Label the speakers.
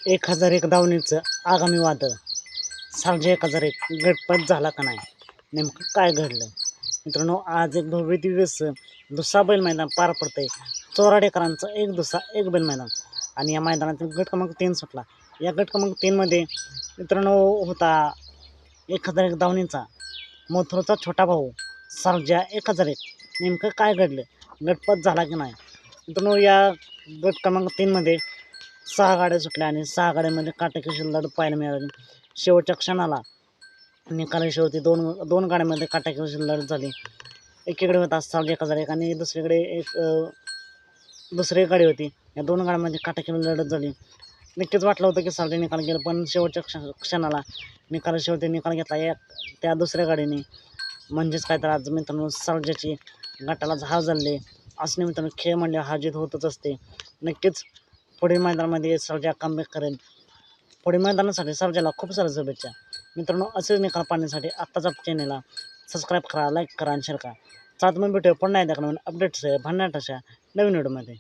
Speaker 1: 1001 धावणीचं आगामी वादळ. सालजे 1001 गटपत झाला का नाही? नेमकं काय घडलं? मित्रांनो, आज एक भव्य दिवस दुसरा बैल मैदान पार पडतंय. चोराडेकरांचं एक दुसरा एक बैल मैदान आणि या मैदानातील गट क्रमांक 3 सुटला. या गट क्रमांक 3 मध्ये मित्रांनो होता 1001 धावणीचा मोथरूचा छोटा भाऊ सालजा 1001. नेमकं काय घडलं? गटपत झाला की नाही? मित्रांनो, या गट क्रमांक 3 मध्ये 6 गाड्या सुटल्या आणि 6 गाड्यांमध्ये काटेकोर लढत पाहायला मिळाली. शेवटच्या क्षणाला निकाली शेवटी दोन गाड्यांमध्ये काटेकोर लढत झाली. एकीकडे होता सालजा 1001 आणि दुसरीकडे दुसरी गाडी होती. या दोन गाड्यांमध्ये काटेकोर लढत झाली. नक्कीच वाटलं होतं की सालजा निकाल गेलं, पण शेवटच्या क्षणाला शेवटी निकाल घेतला त्या दुसऱ्या गाडीने. म्हणजेच काय तर आज मित्रांनो सालजाची गटाला झाव झाले. असं नाही मित्रांनो, खेळ म्हणजे हा जीत होतच असते. नक्कीच पुढील मैदानामध्ये सालजा कमबॅक करेल. पुढील मैदानासाठी सालजाला खूप साऱ्या शुभेच्छा. मित्रांनो, असे निकाल पाहण्यासाठी आत्ताच आपल्या चॅनेलला सबस्क्राईब करा, लाईक करा आणि शेअर करा. चालतं मग भेटूया पुन्हा एकदा नवीन अपडेट्स भन्नाट अशा नवीन व्हिडिओमध्ये.